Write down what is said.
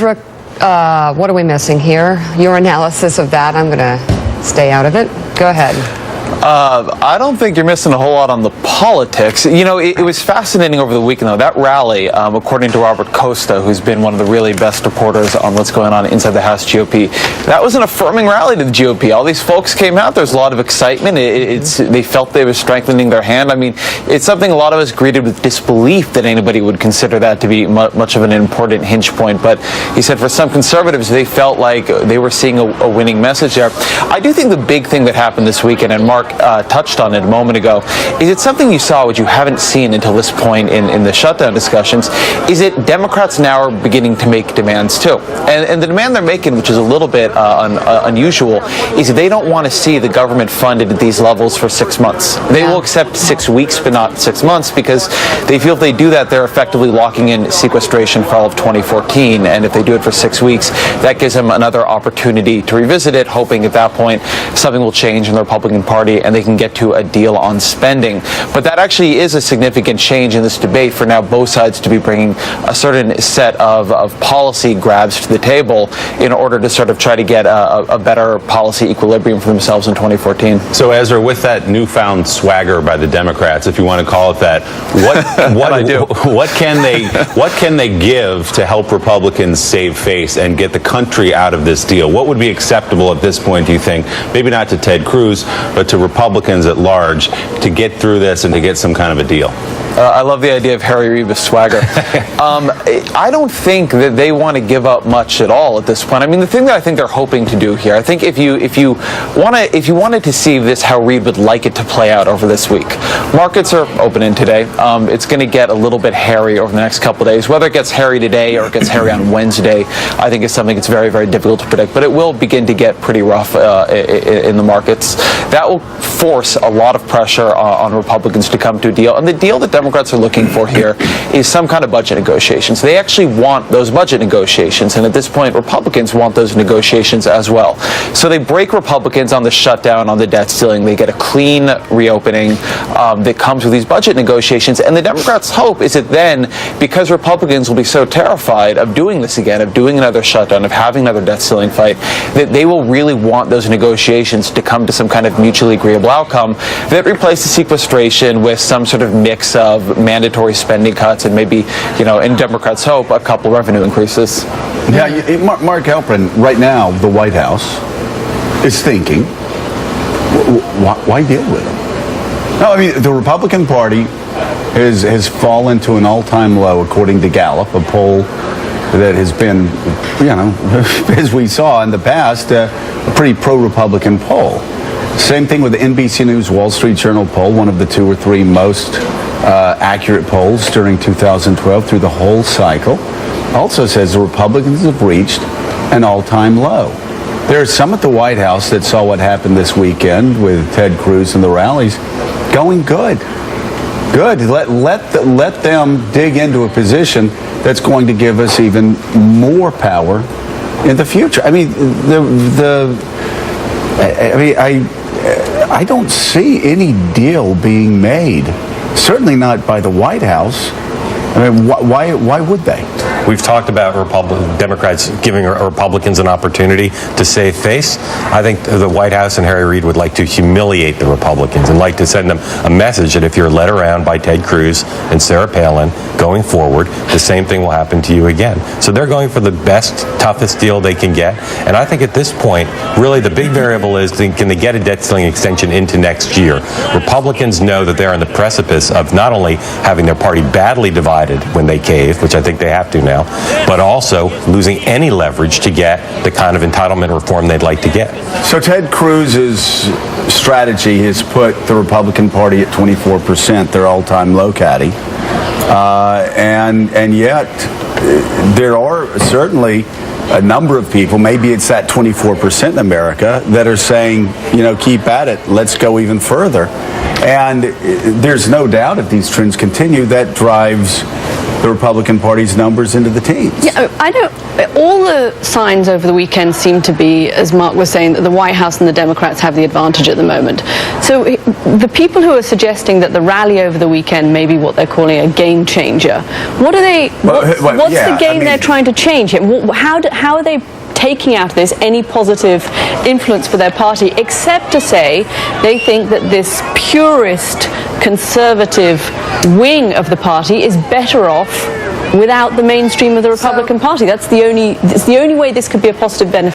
What are we missing here? Your analysis of that, I'm going to stay out of it. Go ahead. I don't think you're missing a whole lot on the politics. You know, it was fascinating over the weekend, though. That rally, according to Robert Costa, who's been one of the really best reporters on what's going on inside the House GOP, that was an affirming rally to the GOP. All these folks came out. There's a lot of excitement. They felt they were strengthening their hand. I mean, it's something a lot of us greeted with disbelief that anybody would consider that to be much of an important hinge point. But he said for some conservatives, they felt like they were seeing a winning message there. I do think the big thing that happened this weekend, and Mark touched on it a moment ago, is it something you saw which you haven't seen until this point in the shutdown discussions, is it Democrats now are beginning to make demands too. And the demand they're making, which is a little bit unusual, is they don't want to see the government funded at these levels for 6 months. They will accept 6 weeks, but not 6 months, because they feel if they do that, they're effectively locking in sequestration for all of 2014. And if they do it for 6 weeks, that gives them another opportunity to revisit it, hoping at that point something will change in the Republican Party and they can get to a deal on spending. But that actually is a significant change in this debate for now both sides to be bringing a certain set of policy grabs to the table in order to sort of try to get a better policy equilibrium for themselves in 2014. So, Ezra, with that newfound swagger by the Democrats, if you want to call it that, what can they give to help Republicans save face and get the country out of this deal? What would be acceptable at this point, do you think? Maybe not to Ted Cruz, but to Republicans at large, to get through this and to get some kind of a deal? I love the idea of Harry Reid with swagger. I don't think that they want to give up much at all at this point. I mean, the thing that I think they're hoping to do here, I think if you wanted to see this how Reid would like it to play out over this week, markets are opening today. It's going to get a little bit hairy over the next couple of days. Whether it gets hairy today or it gets hairy on Wednesday, I think is something that's very, very difficult to predict. But it will begin to get pretty rough in the markets. That will force a lot of pressure on Republicans to come to a deal. And the deal that Democrats are looking for here is some kind of budget negotiations. They actually want those budget negotiations. And at this point, Republicans want those negotiations as well. So they break Republicans on the shutdown, on the debt ceiling. They get a clean reopening that comes with these budget negotiations. And the Democrats' hope is that then, because Republicans will be so terrified of doing this again, of doing another shutdown, of having another debt ceiling fight, that they will really want those negotiations to come to some kind of mutually agreeable outcome that replaces sequestration with some sort of mix of mandatory spending cuts and maybe, in Democrats' hope, a couple revenue increases. Yeah, Mark Halperin, right now, the White House is thinking, why deal with them? No, I mean, the Republican Party has fallen to an all-time low, according to Gallup, a poll that has been, as we saw in the past, a pretty pro-Republican poll. Same thing with the NBC News Wall Street Journal poll, one of the 2 or 3 most accurate polls during 2012 through the whole cycle. Also says the Republicans have reached an all-time low. There are some at the White House that saw what happened this weekend with Ted Cruz and the rallies going good. Good. Let them dig into a position that's going to give us even more power in the future. I mean, I don't see any deal being made. Certainly not by the White House. I mean, why would they? We've talked about Democrats giving Republicans an opportunity to save face. I think the White House and Harry Reid would like to humiliate the Republicans and like to send them a message that if you're led around by Ted Cruz and Sarah Palin going forward, the same thing will happen to you again. So they're going for the best, toughest deal they can get. And I think at this point, really the big variable is, can they get a debt ceiling extension into next year? Republicans know that they're on the precipice of not only having their party badly divided when they cave, which I think they have to now, but also losing any leverage to get the kind of entitlement reform they'd like to get. So Ted Cruz's strategy has put the Republican Party at 24%, their all-time low, Caddy. And yet there are certainly a number of people, maybe it's that 24% in America, that are saying, keep at it, let's go even further. And there's no doubt if these trends continue, that drives the Republican Party's numbers into the teens. Yeah, I don't. All the signs over the weekend seem to be, as Mark was saying, that the White House and the Democrats have the advantage at the moment. So the people who are suggesting that the rally over the weekend may be what they're calling a game changer, what are they? What's the game they're trying to change? How are they taking out of this any positive influence for their party, except to say they think that this purist conservative wing of the party is better off without the mainstream of the Republican Party? It's the only way this could be a positive benefit.